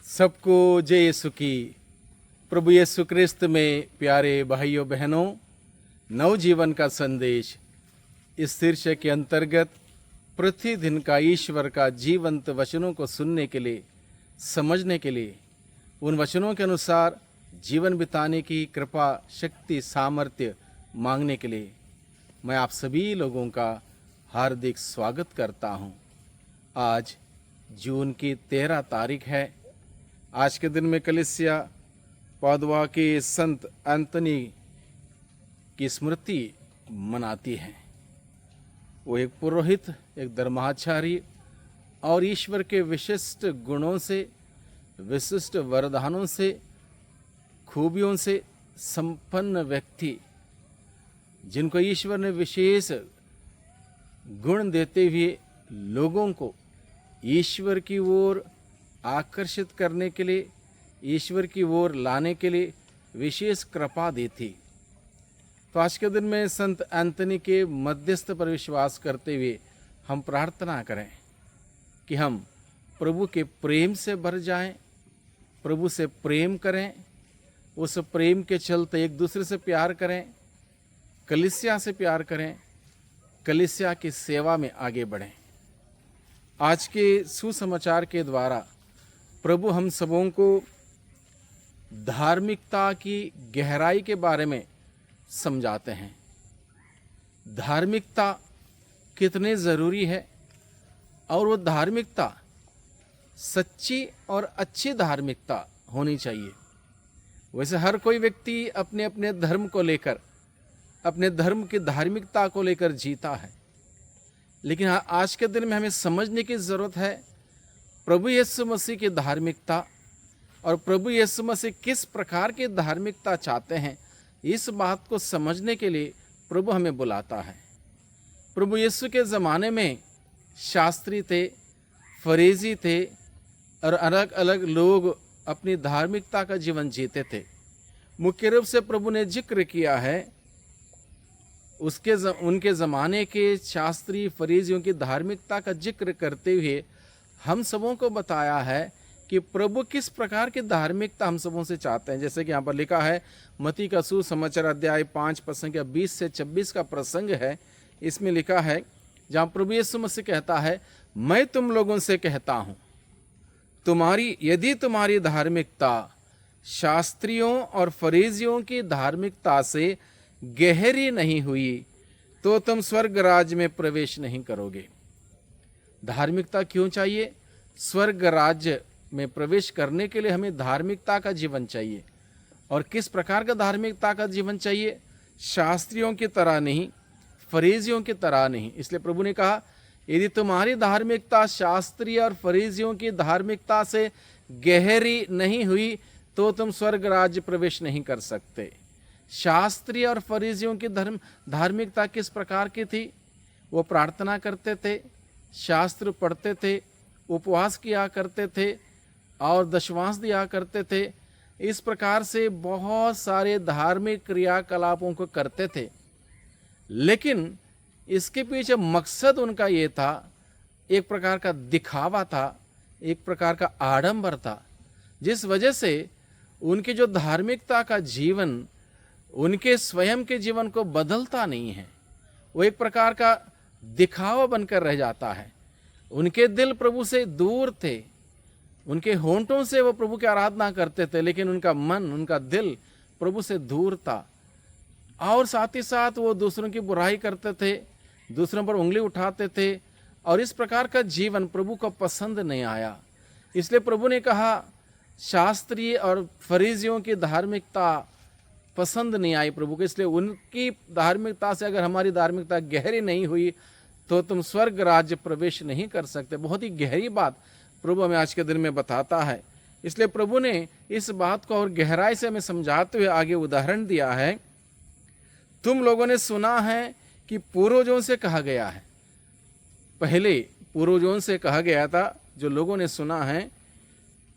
सबको जय यीशु की। प्रभु यीशु क्रिस्त में प्यारे भाइयों बहनों, नवजीवन का संदेश इस शीर्षक के अंतर्गत प्रतिदिन का ईश्वर का जीवंत वचनों को सुनने के लिए, समझने के लिए, उन वचनों के अनुसार जीवन बिताने की कृपा, शक्ति, सामर्थ्य मांगने के लिए मैं आप सभी लोगों का हार्दिक स्वागत करता हूं। आज जून की 13 तारीख है। आज के दिन में कलीसिया पादुआ के संत एंथनी की स्मृति मनाती है। वो एक पुरोहित, एक धर्माचार्य और ईश्वर के विशिष्ट गुणों से, विशिष्ट वरदानों से, खूबियों से संपन्न व्यक्ति, जिनको ईश्वर ने विशेष गुण देते हुए लोगों को ईश्वर की ओर आकर्षित करने के लिए, ईश्वर की ओर लाने के लिए विशेष कृपा दी थी। तो आज के दिन में संत एंथनी के मध्यस्थ पर विश्वास करते हुए हम प्रार्थना करें कि हम प्रभु के प्रेम से भर जाएं, प्रभु से प्रेम करें, उस प्रेम के चलते एक दूसरे से प्यार करें, कलीसिया से प्यार करें, कलीसिया की सेवा में आगे बढ़ें। आज के सुसमाचार के द्वारा प्रभु हम सबों को धार्मिकता की गहराई के बारे में समझाते हैं। धार्मिकता कितने ज़रूरी है और वो धार्मिकता सच्ची और अच्छी धार्मिकता होनी चाहिए। वैसे हर कोई व्यक्ति अपने अपने धर्म को लेकर, अपने धर्म की धार्मिकता को लेकर जीता है, लेकिन आज के दिन में हमें समझने की ज़रूरत है प्रभु यीशु मसीह की धार्मिकता और प्रभु यीशु मसीह किस प्रकार की धार्मिकता चाहते हैं। इस बात को समझने के लिए प्रभु हमें बुलाता है। प्रभु यीशु के ज़माने में शास्त्री थे, फरीसी थे और अलग अलग लोग अपनी धार्मिकता का जीवन जीते थे। मुख्य रूप से प्रभु ने जिक्र किया है उनके ज़माने के शास्त्री फरीसियों की धार्मिकता का जिक्र करते हुए हम सबों को बताया है कि प्रभु किस प्रकार की धार्मिकता हम सबों से चाहते हैं। जैसे कि यहाँ पर लिखा है, मत्ती का सुसमाचार अध्याय 5 प्रसंग 20 से 26 का प्रसंग है। इसमें लिखा है, जहाँ प्रभु यीशु मसीह कहता है, मैं तुम लोगों से कहता हूँ, यदि तुम्हारी धार्मिकता शास्त्रियों और फरीसियों की धार्मिकता से गहरी नहीं हुई तो तुम स्वर्ग राज्य में प्रवेश नहीं करोगे। धार्मिकता क्यों चाहिए? स्वर्ग राज्य में प्रवेश करने के लिए हमें धार्मिकता का जीवन चाहिए। और किस प्रकार का धार्मिकता का जीवन चाहिए? शास्त्रियों की तरह नहीं, फरीसियों की तरह नहीं। इसलिए प्रभु ने कहा, यदि तुम्हारी धार्मिकता शास्त्रीय और फरीसियों की धार्मिकता से गहरी नहीं हुई तो तुम स्वर्ग राज्य प्रवेश नहीं कर सकते। शास्त्रीय और फरीसियों की धार्मिकता किस प्रकार की थी? वो प्रार्थना करते थे, शास्त्र पढ़ते थे, उपवास किया करते थे और दशवांश दिया करते थे। इस प्रकार से बहुत सारे धार्मिक क्रियाकलापों को करते थे, लेकिन इसके पीछे मकसद उनका ये था, एक प्रकार का दिखावा था, एक प्रकार का आडंबर था, जिस वजह से उनकी जो धार्मिकता का जीवन उनके स्वयं के जीवन को बदलता नहीं है। वो एक प्रकार का दिखावा बनकर रह जाता है। उनके दिल प्रभु से दूर थे, उनके होंठों से वो प्रभु की आराधना करते थे, लेकिन उनका मन, उनका दिल प्रभु से दूर था। और साथ ही साथ वो दूसरों की बुराई करते थे, दूसरों पर उंगली उठाते थे, और इस प्रकार का जीवन प्रभु को पसंद नहीं आया। इसलिए प्रभु ने कहा, शास्त्रीय और फरीसियों की धार्मिकता पसंद नहीं आई प्रभु को। इसलिए उनकी धार्मिकता से अगर हमारी धार्मिकता गहरी नहीं हुई तो तुम स्वर्ग राज्य प्रवेश नहीं कर सकते। बहुत ही गहरी बात प्रभु हमें आज के दिन में बताता है। इसलिए प्रभु ने इस बात को और गहराई से हमें समझाते हुए आगे उदाहरण दिया है। तुम लोगों ने सुना है कि पूर्वजों से कहा गया है, पहले पूर्वजों से कहा गया था, जो लोगों ने सुना है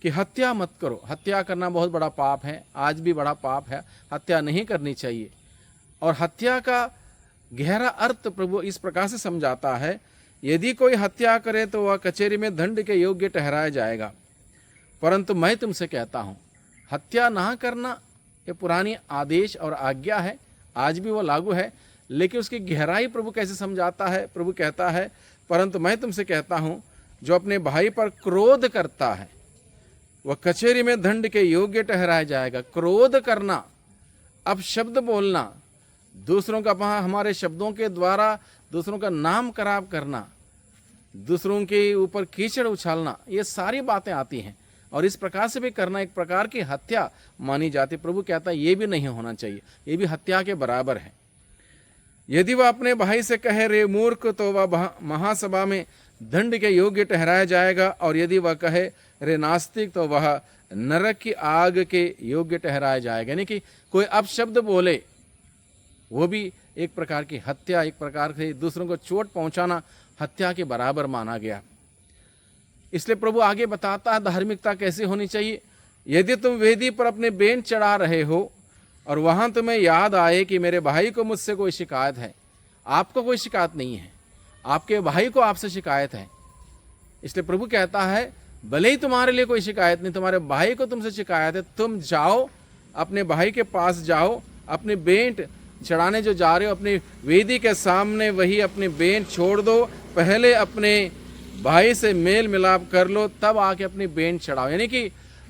कि हत्या मत करो। हत्या करना बहुत बड़ा पाप है, आज भी बड़ा पाप है, हत्या नहीं करनी चाहिए। और हत्या का गहरा अर्थ प्रभु इस प्रकार से समझाता है, यदि कोई हत्या करे तो वह कचहरी में दंड के योग्य ठहराया जाएगा। परंतु मैं तुमसे कहता हूँ हत्या ना करना, ये पुरानी आदेश और आज्ञा है, आज भी वो लागू है, लेकिन उसकी गहराई प्रभु कैसे समझाता है। प्रभु कहता है परंतु मैं तुमसे कहता हूँ जो अपने भाई पर क्रोध करता है वह कचहरी में दंड के योग्य ठहराया जाएगा। क्रोध करना, अपशब्द बोलना, दूसरों का हमारे शब्दों के द्वारा दूसरों का नाम खराब करना, दूसरों के ऊपर कीचड़ उछालना, ये सारी बातें आती हैं और इस प्रकार से भी करना एक प्रकार की हत्या मानी जाती। प्रभु कहता है ये भी नहीं होना चाहिए, ये भी हत्या के बराबर है। यदि वह अपने भाई से कहे रे मूर्ख तो वह महासभा में दंड के योग्य ठहराया जाएगा, और यदि वह कहे रे नास्तिक तो वह नरक की आग के योग्य ठहराया जाएगा। यानी कि कोई अपशब्द बोले वो भी एक प्रकार की हत्या, एक प्रकार से दूसरों को चोट पहुंचाना हत्या के बराबर माना गया। इसलिए प्रभु आगे बताता है धार्मिकता कैसे होनी चाहिए। यदि तुम वेदी पर अपने बेन चढ़ा रहे हो और वहां तुम्हें याद आए कि मेरे भाई को मुझसे कोई शिकायत है, आपको कोई शिकायत नहीं है, आपके भाई को आपसे शिकायत है, इसलिए प्रभु कहता है भले ही तुम्हारे लिए कोई शिकायत नहीं, तुम्हारे भाई को तुमसे शिकायत है, तुम जाओ अपने भाई के पास जाओ, अपने बेंट चढ़ाने जो जा रहे हो अपनी वेदी के सामने वही अपनी बेंट छोड़ दो, पहले अपने भाई से मेल मिलाप कर लो, तब आके अपनी बेंट चढ़ाओ। यानी कि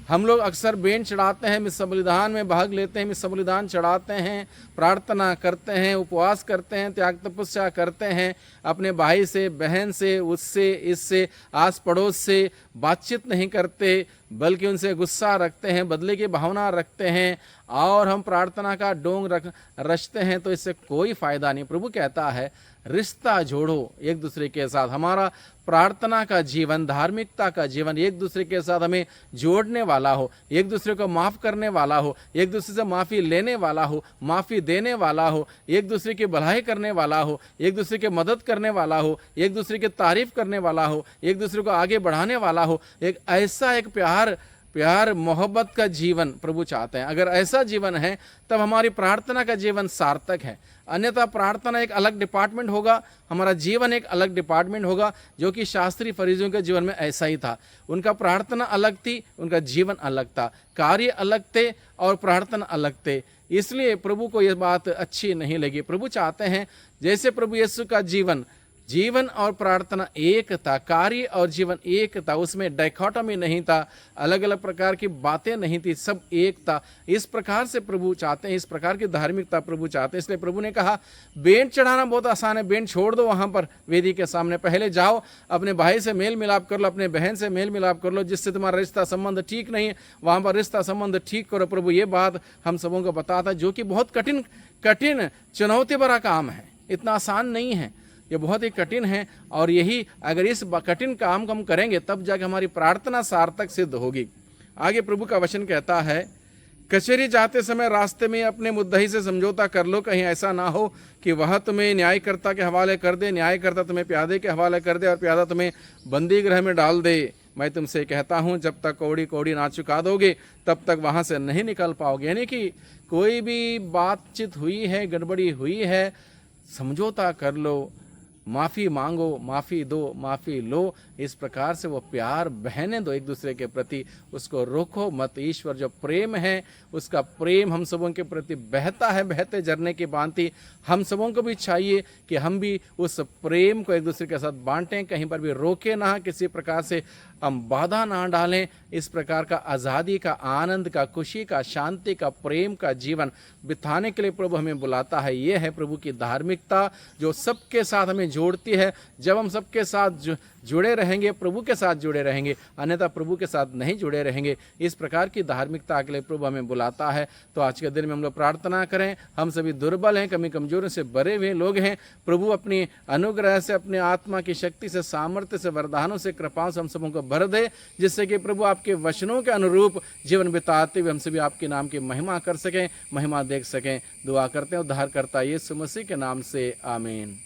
हम लोग अक्सर बेंट चढ़ाते हैं, मिस बलिदान में भाग लेते हैं, मिस बलिदान चढ़ाते हैं, प्रार्थना करते हैं, उपवास करते हैं, त्याग तपस्या करते हैं, अपने भाई से, बहन से, उससे, इससे, आस पड़ोस से बातचीत नहीं करते, बल्कि उनसे गुस्सा रखते हैं, बदले की भावना रखते हैं और हम प्रार्थना का डोंग रचते हैं, तो इससे कोई फायदा नहीं। प्रभु कहता है रिश्ता जोड़ो एक दूसरे के साथ। हमारा प्रार्थना का जीवन, धार्मिकता का जीवन एक दूसरे के साथ हमें जोड़ने वाला हो, एक दूसरे को माफ़ करने वाला हो, एक दूसरे से माफ़ी लेने वाला हो, माफ़ी देने वाला हो, एक दूसरे की भलाई करने वाला हो, एक दूसरे की मदद करने वाला हो, एक दूसरे की तारीफ करने वाला हो, एक दूसरे को आगे बढ़ाने वाला हो। एक ऐसा एक प्यार मोहब्बत का जीवन प्रभु चाहते हैं। अगर ऐसा जीवन है तब हमारी प्रार्थना का जीवन सार्थक है। अन्यथा प्रार्थना एक अलग डिपार्टमेंट होगा, हमारा जीवन एक अलग डिपार्टमेंट होगा, जो कि शास्त्री फरीसियों के जीवन में ऐसा ही था। उनका प्रार्थना अलग थी, उनका जीवन अलग था, कार्य अलग थे और प्रार्थना अलग थे। इसलिए प्रभु को यह बात अच्छी नहीं लगी। प्रभु चाहते हैं जैसे प्रभु यीशु का जीवन और प्रार्थना एक था, कार्य और जीवन एक था, उसमें डायकोटमी नहीं था, अलग अलग प्रकार की बातें नहीं थी, सब एक था। इस प्रकार से प्रभु चाहते हैं, इस प्रकार की धार्मिकता प्रभु चाहते हैं। इसलिए प्रभु ने कहा बेंट चढ़ाना बहुत आसान है, बेंट छोड़ दो वहाँ पर वेदी के सामने, पहले जाओ अपने भाई से मेल मिलाप कर लो, अपने बहन से मेल मिलाप कर लो, जिससे तुम्हारा रिश्ता संबंध ठीक नहीं है वहाँ पर रिश्ता संबंध ठीक करो। प्रभु ये बात हम सबों को बताता है, जो कि बहुत कठिन चुनौती भरा काम है, इतना आसान नहीं है, ये बहुत ही कठिन है। और यही अगर इस कठिन काम को हम करेंगे तब जाके हमारी प्रार्थना सार्थक सिद्ध होगी। आगे प्रभु का वचन कहता है कचहरी जाते समय रास्ते में अपने मुद्दई से समझौता कर लो, कहीं ऐसा ना हो कि वह तुम्हें न्यायकर्ता के हवाले कर दे, न्यायकर्ता तुम्हें प्यादे के हवाले कर दे और प्यादा तुम्हें बंदी गृह में डाल दे। मैं तुमसे कहता हूँ जब तक कौड़ी ना चुका दोगे तब तक वहाँ से नहीं निकल पाओगे। यानी कि कोई भी बातचीत हुई है, गड़बड़ी हुई है, समझौता कर लो, माफ़ी मांगो, माफ़ी दो, माफ़ी लो। इस प्रकार से वो प्यार बहने दो एक दूसरे के प्रति, उसको रोको मत। ईश्वर जो प्रेम है उसका प्रेम हम सबों के प्रति बहता है, बहते झरने की भांति। हम सबों को भी चाहिए कि हम भी उस प्रेम को एक दूसरे के साथ बांटें, कहीं पर भी रोके ना, किसी प्रकार से हम बाधा ना डालें। इस प्रकार का आज़ादी का, आनंद का, खुशी का, शांति का, प्रेम का जीवन बिताने के लिए प्रभु हमें बुलाता है। ये है प्रभु की धार्मिकता जो सबके साथ हमें जोड़ती है। जब हम सबके साथ जुड़े रहेंगे, प्रभु के साथ जुड़े रहेंगे, अन्यथा प्रभु के साथ नहीं जुड़े रहेंगे। इस प्रकार की धार्मिकता के लिए प्रभु हमें बुलाता है। तो आज के दिन में हम लोग प्रार्थना करें। हम सभी दुर्बल हैं, कमी कमजोरियों से भरे हुए लोग हैं। प्रभु अपनी अनुग्रह से, अपने आत्मा की शक्ति से, सामर्थ्य से, वरदानों से, कृपाओं से हम सबों को भर दे, जिससे कि प्रभु आपके वचनों के अनुरूप जीवन बिताते हुए हम सभी आपके नाम की महिमा कर सकें, महिमा देख सकें। दुआ करते हैं उद्धारकर्ता यीशु मसीह के नाम से, आमीन।